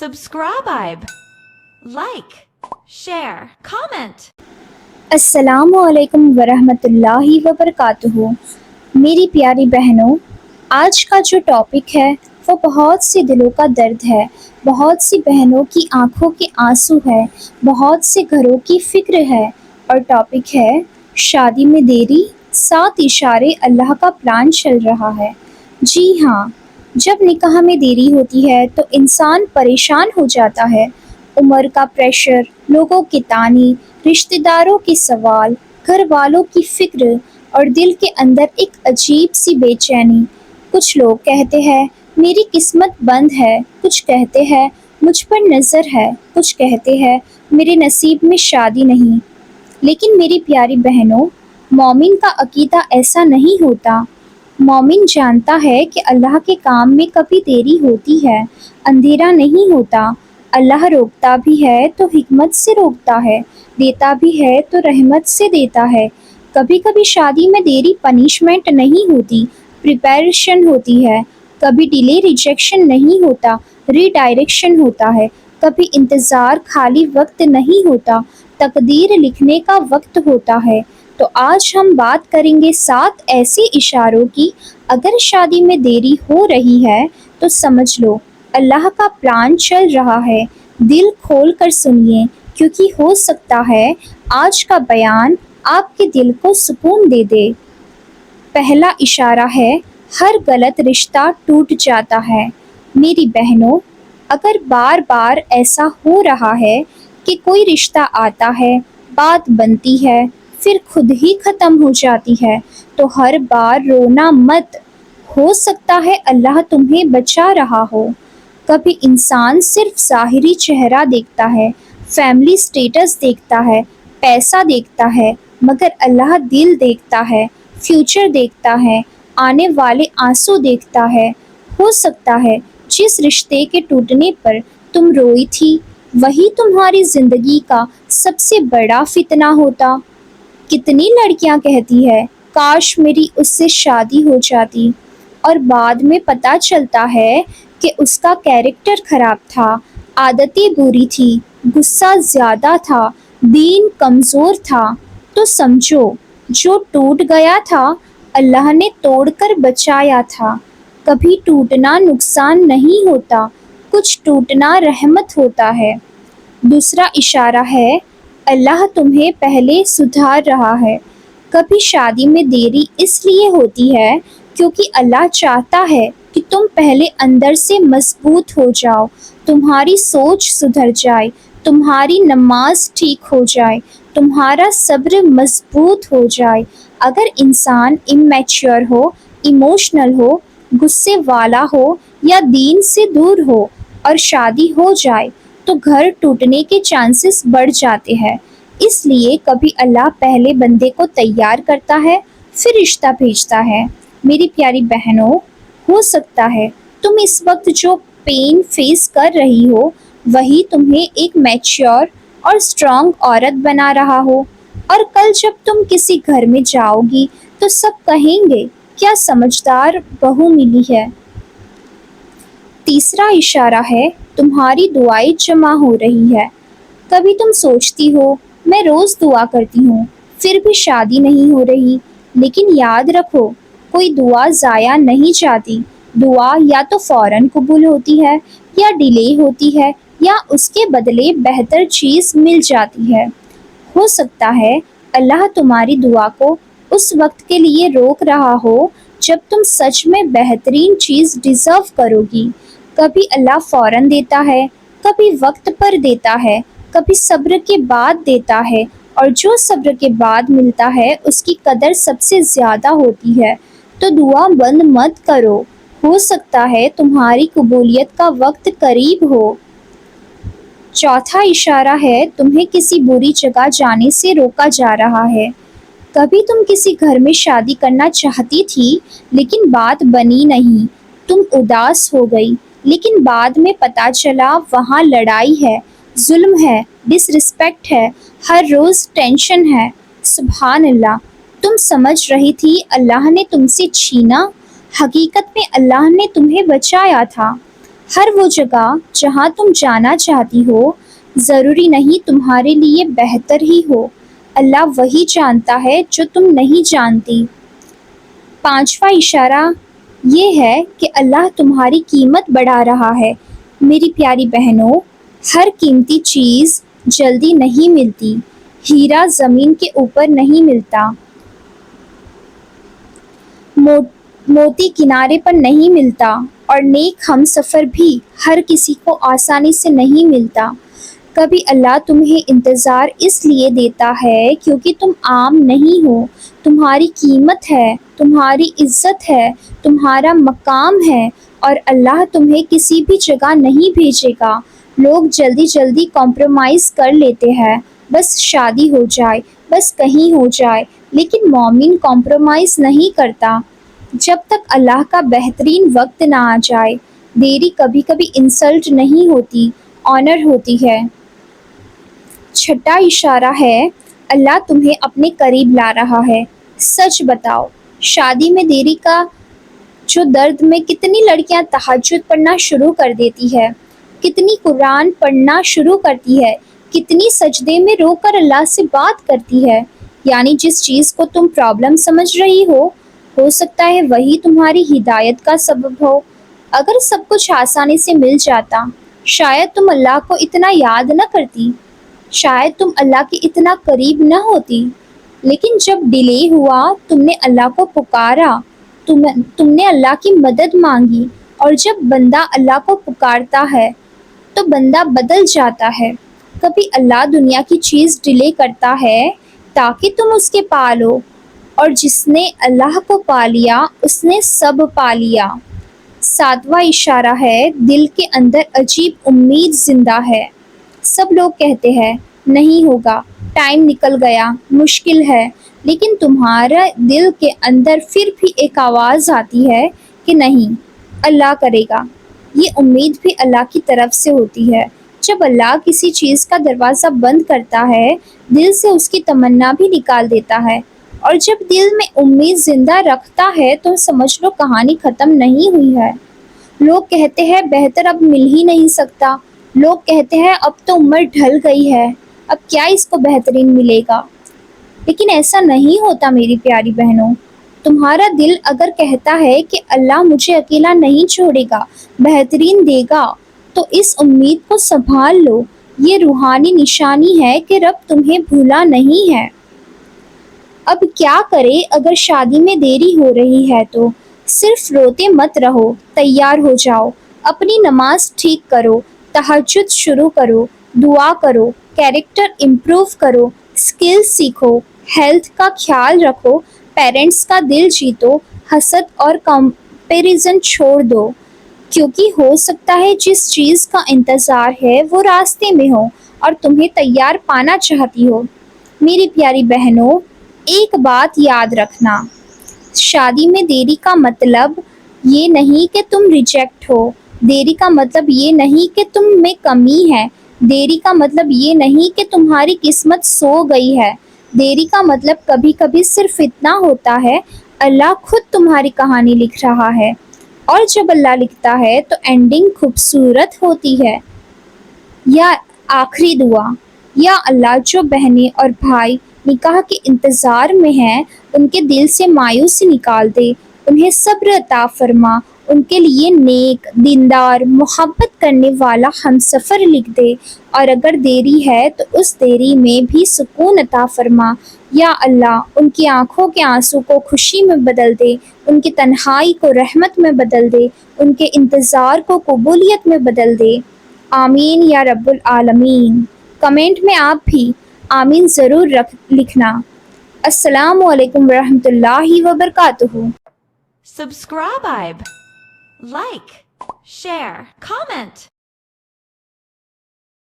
subscribe, like, share, comment. السلام علیکم ورحمۃ اللہ وبرکاتہ۔ میری پیاری بہنوں، آج کا جو ٹاپک ہے وہ بہت سی دلوں کا درد ہے، بہت سی بہنوں کی آنکھوں کے آنسو ہے، بہت سے گھروں کی فکر ہے، اور ٹاپک ہے شادی میں دیری، 7 اشارے اللہ کا پلان چل رہا ہے۔ جی ہاں، جب نکاح میں دیری ہوتی ہے تو انسان پریشان ہو جاتا ہے۔ عمر کا پریشر، لوگوں کی طعنی، رشتہ داروں کے سوال، گھر والوں کی فکر، اور دل کے اندر ایک عجیب سی بے چینی۔ کچھ لوگ کہتے ہیں میری قسمت بند ہے، کچھ کہتے ہیں مجھ پر نظر ہے، کچھ کہتے ہیں میرے نصیب میں شادی نہیں۔ لیکن میری پیاری بہنوں، مومن کا عقیدہ ایسا نہیں ہوتا۔ مومن جانتا ہے کہ اللہ کے کام میں کبھی دیری ہوتی ہے، اندھیرا نہیں ہوتا۔ اللہ روکتا بھی ہے تو حکمت سے روکتا ہے، دیتا بھی ہے تو رحمت سے دیتا ہے۔ کبھی کبھی شادی میں دیری پنشمنٹ نہیں ہوتی، پریپریشن ہوتی ہے۔ کبھی ڈیلے ریجیکشن نہیں ہوتا، ری ڈائریکشن ہوتا ہے۔ کبھی انتظار خالی وقت نہیں ہوتا، تقدیر لکھنے کا وقت ہوتا ہے۔ تو آج ہم بات کریں گے 7 ایسے اشاروں کی۔ اگر شادی میں دیری ہو رہی ہے تو سمجھ لو اللہ کا پلان چل رہا ہے۔ دل کھول کر سنیے، کیونکہ ہو سکتا ہے آج کا بیان آپ کے دل کو سکون دے دے۔ پہلا اشارہ ہے، ہر غلط رشتہ ٹوٹ جاتا ہے۔ میری بہنوں، اگر بار بار ایسا ہو رہا ہے کہ کوئی رشتہ آتا ہے، بات بنتی ہے، پھر خود ہی ختم ہو جاتی ہے، تو ہر بار رونا مت۔ ہو سکتا ہے اللہ تمہیں بچا رہا ہو۔ کبھی انسان صرف ظاہری چہرہ دیکھتا ہے، فیملی سٹیٹس دیکھتا ہے، پیسہ دیکھتا ہے، مگر اللہ دل دیکھتا ہے، فیوچر دیکھتا ہے، آنے والے آنسو دیکھتا ہے۔ ہو سکتا ہے جس رشتے کے ٹوٹنے پر تم روئی تھی وہی تمہاری زندگی کا سب سے بڑا فتنہ ہوتا۔ کتنی لڑکیاں کہتی ہے کاش میری اس سے شادی ہو جاتی، اور بعد میں پتہ چلتا ہے کہ اس کا کیریکٹر خراب تھا، عادتیں بری تھی، غصہ زیادہ تھا، دین کمزور تھا۔ تو سمجھو جو ٹوٹ گیا تھا اللہ نے توڑ کر بچایا تھا۔ کبھی ٹوٹنا نقصان نہیں ہوتا، کچھ ٹوٹنا رحمت ہوتا ہے۔ دوسرا اشارہ ہے، اللہ تمہیں پہلے سدھار رہا ہے۔ کبھی شادی میں دیری اس لیے ہوتی ہے کیونکہ اللہ چاہتا ہے کہ تم پہلے اندر سے مضبوط ہو جاؤ، تمہاری سوچ سدھر جائے، تمہاری نماز ٹھیک ہو جائے، تمہارا صبر مضبوط ہو جائے۔ اگر انسان امیچور ہو، ایموشنل ہو، غصے والا ہو یا دین سے دور ہو اور شادی ہو جائے تو گھر ٹوٹنے کے چانسز بڑھ جاتے ہیں۔ اس لیے کبھی اللہ پہلے بندے کو تیار کرتا ہے، پھر رشتہ بھیجتا ہے۔ میری پیاری بہنوں، ہو سکتا ہے تم اس وقت جو پین فیس کر رہی ہو وہی تمہیں ایک میچور اور اسٹرانگ عورت بنا رہا ہو، اور کل جب تم کسی گھر میں جاؤ گی تو سب کہیں گے کیا سمجھدار بہو ملی ہے۔ تیسرا اشارہ ہے، تمہاری دعائیں جمع ہو رہی ہے۔ کبھی تم سوچتی ہو میں روز دعا کرتی ہوں پھر بھی شادی نہیں ہو رہی، لیکن یاد رکھو کوئی دعا ضائع نہیں جاتی۔ دعا یا تو فوراً قبول ہوتی ہے یا ڈیلے ہوتی ہے یا اس کے بدلے بہتر چیز مل جاتی ہے۔ ہو سکتا ہے اللہ تمہاری دعا کو اس وقت کے لیے روک رہا ہو جب تم سچ میں بہترین چیز ڈیزرو کرو گی۔ کبھی اللہ فوراً دیتا ہے، کبھی وقت پر دیتا ہے، کبھی صبر کے بعد دیتا ہے، اور جو صبر کے بعد ملتا ہے اس کی قدر سب سے زیادہ ہوتی ہے۔ تو دعا بند مت کرو، ہو سکتا ہے تمہاری قبولیت کا وقت قریب ہو۔ چوتھا اشارہ ہے، تمہیں کسی بری جگہ جانے سے روکا جا رہا ہے۔ کبھی تم کسی گھر میں شادی کرنا چاہتی تھی لیکن بات بنی نہیں، تم اداس ہو گئی، لیکن بعد میں پتہ چلا وہاں لڑائی ہے، ظلم ہے، ڈس رسپیکٹ ہے، ہر روز ٹینشن ہے۔ سبحان اللہ، تم سمجھ رہی تھی اللہ نے تم سے چھینا، حقیقت میں اللہ نے تمہیں بچایا تھا۔ ہر وہ جگہ جہاں تم جانا چاہتی ہو ضروری نہیں تمہارے لیے بہتر ہی ہو، اللہ وہی جانتا ہے جو تم نہیں جانتی۔ پانچواں اشارہ یہ ہے کہ اللہ تمہاری قیمت بڑھا رہا ہے۔ میری پیاری بہنوں، ہر قیمتی چیز جلدی نہیں ملتی، ہیرا زمین کے اوپر نہیں ملتا، موتی کنارے پر نہیں ملتا، اور نیک ہم سفر بھی ہر کسی کو آسانی سے نہیں ملتا۔ کبھی اللہ تمہیں انتظار اس لیے دیتا ہے کیونکہ تم عام نہیں ہو، تمہاری قیمت ہے، تمہاری عزت ہے، تمہارا مقام ہے، اور اللہ تمہیں کسی بھی جگہ نہیں بھیجے گا۔ لوگ جلدی جلدی کمپرومائز کر لیتے ہیں، بس شادی ہو جائے، بس کہیں ہو جائے، لیکن مومن کمپرومائز نہیں کرتا جب تک اللہ کا بہترین وقت نہ آ جائے۔ دیری کبھی کبھی انسلٹ نہیں ہوتی، آنر ہوتی ہے۔ چھٹا اشارہ ہے اللہ تمہیں اپنے قریب لا رہا ہے۔ سچ بتاؤ، شادی میں دیری کا جو درد میں کتنی لڑکیاں تہجد پڑھنا شروع کر دیتی ہے، کتنی قرآن پڑھنا شروع کرتی ہے، کتنی سجدے میں رو کر اللہ سے بات کرتی ہے۔ یعنی جس چیز کو تم پرابلم سمجھ رہی ہو سکتا ہے وہی تمہاری ہدایت کا سبب ہو۔ اگر سب کچھ آسانی سے مل جاتا، شاید تم اللہ کو اتنا یاد نہ کرتی، شاید تم اللہ کے اتنا قریب نہ ہوتی۔ لیکن جب ڈیلے ہوا، تم نے اللہ کو پکارا، تم نے اللہ کی مدد مانگی، اور جب بندہ اللہ کو پکارتا ہے تو بندہ بدل جاتا ہے۔ کبھی اللہ دنیا کی چیز ڈیلے کرتا ہے تاکہ تم اس کے پا لو، اور جس نے اللہ کو پا لیا اس نے سب پا لیا۔ ساتواں اشارہ ہے دل کے اندر عجیب امید زندہ ہے۔ سب لوگ کہتے ہیں نہیں ہوگا، ٹائم نکل گیا، مشکل ہے، لیکن تمہارے دل کے اندر پھر بھی ایک آواز آتی ہے کہ نہیں، اللہ کرے گا۔ یہ امید بھی اللہ کی طرف سے ہوتی ہے۔ جب اللہ کسی چیز کا دروازہ بند کرتا ہے، دل سے اس کی تمنا بھی نکال دیتا ہے، اور جب دل میں امید زندہ رکھتا ہے تو سمجھ لو کہانی ختم نہیں ہوئی ہے۔ لوگ کہتے ہیں بہتر اب مل ہی نہیں سکتا، لوگ کہتے ہیں اب تو عمر ڈھل گئی ہے، اب کیا اس کو بہترین ملے گا۔ لیکن ایسا نہیں ہوتا میری پیاری بہنوں۔ تمہارا دل اگر کہتا ہے کہ اللہ مجھے اکیلا نہیں چھوڑے گا، بہترین دے گا، تو اس امید کو سنبھال لو۔ یہ روحانی نشانی ہے کہ رب تمہیں بھولا نہیں ہے۔ اب کیا کرے اگر شادی میں دیری ہو رہی ہے تو صرف روتے مت رہو، تیار ہو جاؤ، اپنی نماز ٹھیک کرو، تہجد شروع کرو، دعا کرو، کیریکٹر امپروو کرو، اسکل سیکھو، ہیلتھ کا خیال رکھو، پیرنٹس کا دل جیتو، حسد اور کمپیریزن چھوڑ دو، کیونکہ ہو سکتا ہے جس چیز کا انتظار ہے وہ راستے میں ہو اور تمہیں تیار پانا چاہتی ہو۔ میری پیاری بہنوں، ایک بات یاد رکھنا، شادی میں دیری کا مطلب یہ نہیں کہ تم ریجیکٹ ہو، دیری کا مطلب یہ نہیں کہ تم میں کمی ہے، دیری کا مطلب یہ نہیں کہ تمہاری قسمت سو گئی ہے، دیری کا مطلب کبھی کبھی صرف اتنا ہوتا ہے، اللہ خود تمہاری کہانی لکھ رہا ہے، اور جب اللہ لکھتا ہے تو اینڈنگ خوبصورت ہوتی ہے۔ یا آخری دعا، یا اللہ جو بہنیں اور بھائی نکاح کے انتظار میں ہیں ان کے دل سے مایوسی نکال دے، انہیں صبر عطا فرما، ان کے لیے نیک، دیندار، محبت کرنے والا ہمسفر لکھ دے، اور اگر دیری ہے تو اس دیری میں بھی سکون عطا فرما۔ یا اللہ ان کی آنکھوں کے آنسو کو خوشی میں بدل دے، ان کی تنہائی کو رحمت میں بدل دے، ان کے انتظار کو قبولیت میں بدل دے۔ آمین یا رب العالمین۔ کمنٹ میں آپ بھی آمین ضرور لکھنا۔ السلام علیکم ورحمۃ اللہ وبرکاتہ۔ Subscribe, like, share, comment.